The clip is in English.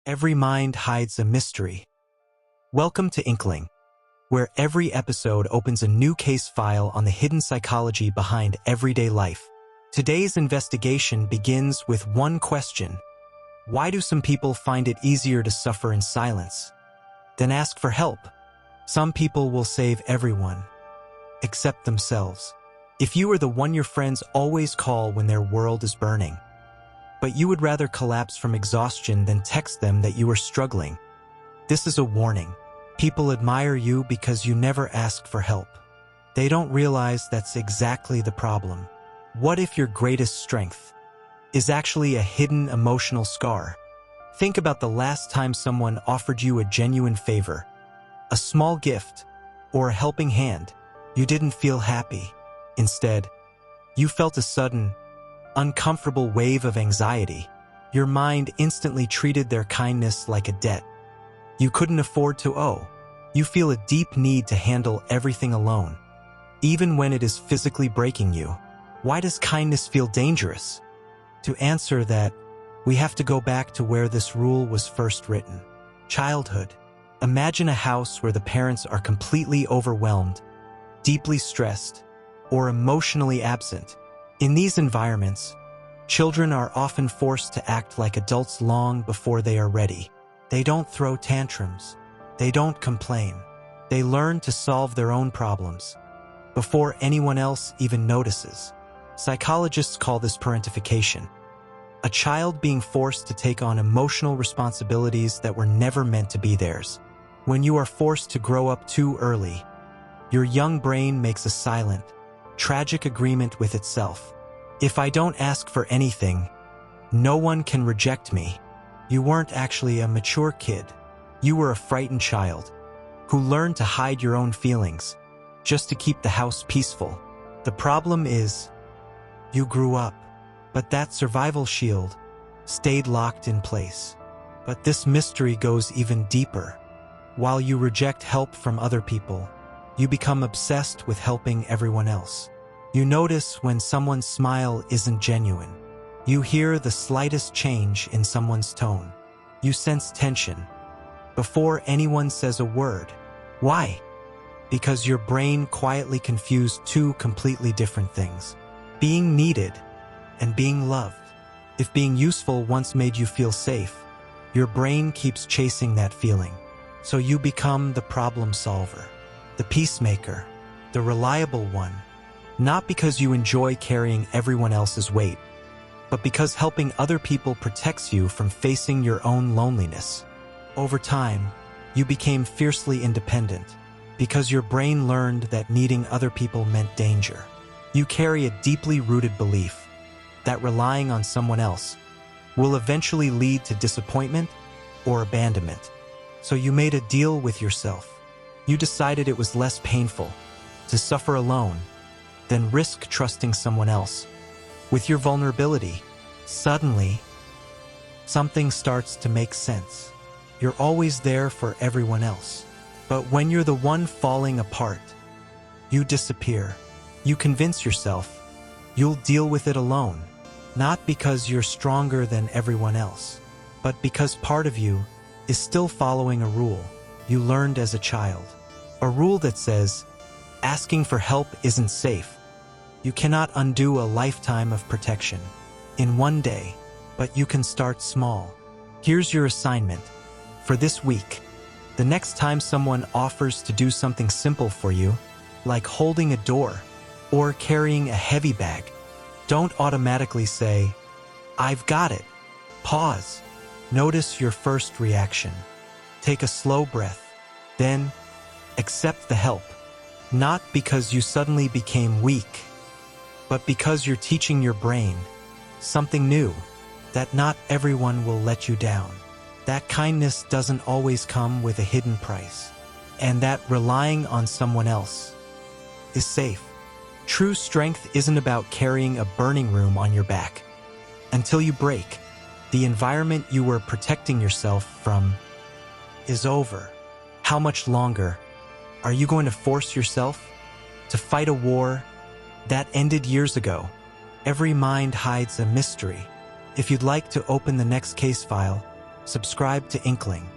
Every mind hides a mystery. Welcome to Inkling, where every episode opens a new case file on the hidden psychology behind everyday life. Today's investigation begins with one question. Why do some people find it easier to suffer in silence than ask for help? Some people will save everyone, except themselves. If you are the one your friends always call when their world is burning, but you would rather collapse from exhaustion than text them that you are struggling, this is a warning. People admire you because you never ask for help. They don't realize that's exactly the problem. What if your greatest strength is actually a hidden emotional scar? Think about the last time someone offered you a genuine favor, a small gift, or a helping hand. You didn't feel happy. Instead, you felt a sudden, uncomfortable wave of anxiety. Your mind instantly treated their kindness like a debt you couldn't afford to owe. You feel a deep need to handle everything alone, even when it is physically breaking you. Why does kindness feel dangerous? To answer that, we have to go back to where this rule was first written. Childhood. Imagine a house where the parents are completely overwhelmed, deeply stressed, or emotionally absent. In these environments, children are often forced to act like adults long before they are ready. They don't throw tantrums. They don't complain. They learn to solve their own problems before anyone else even notices. Psychologists call this parentification. A child being forced to take on emotional responsibilities that were never meant to be theirs. When you are forced to grow up too early, your young brain makes a silent, tragic agreement with itself. If I don't ask for anything, no one can reject me. You weren't actually a mature kid. You were a frightened child who learned to hide your own feelings just to keep the house peaceful. The problem is, you grew up, but that survival shield stayed locked in place. But this mystery goes even deeper. While you reject help from other people, you become obsessed with helping everyone else. You notice when someone's smile isn't genuine. You hear the slightest change in someone's tone. You sense tension before anyone says a word. Why? Because your brain quietly confused two completely different things: being needed and being loved. If being useful once made you feel safe, your brain keeps chasing that feeling. So you become the problem solver, the peacemaker, the reliable one. Not because you enjoy carrying everyone else's weight, but because helping other people protects you from facing your own loneliness. Over time, you became fiercely independent because your brain learned that needing other people meant danger. You carry a deeply rooted belief that relying on someone else will eventually lead to disappointment or abandonment. So you made a deal with yourself. You decided it was less painful to suffer alone than risk trusting someone else with your vulnerability. Suddenly, something starts to make sense. You're always there for everyone else. But when you're the one falling apart, you disappear. You convince yourself you'll deal with it alone, not because you're stronger than everyone else, but because part of you is still following a rule you learned as a child. A rule that says, asking for help isn't safe. You cannot undo a lifetime of protection in one day, but you can start small. Here's your assignment for this week. The next time someone offers to do something simple for you, like holding a door or carrying a heavy bag, don't automatically say, "I've got it." Pause. Notice your first reaction. Take a slow breath. Then, accept the help. Not because you suddenly became weak, but because you're teaching your brain something new, that not everyone will let you down. That kindness doesn't always come with a hidden price, and that relying on someone else is safe. True strength isn't about carrying a burning room on your back. Until you break, the environment you were protecting yourself from is over. How much longer are you going to force yourself to fight a war that ended years ago? Every mind hides a mystery. If you'd like to open the next case file, subscribe to Inkling,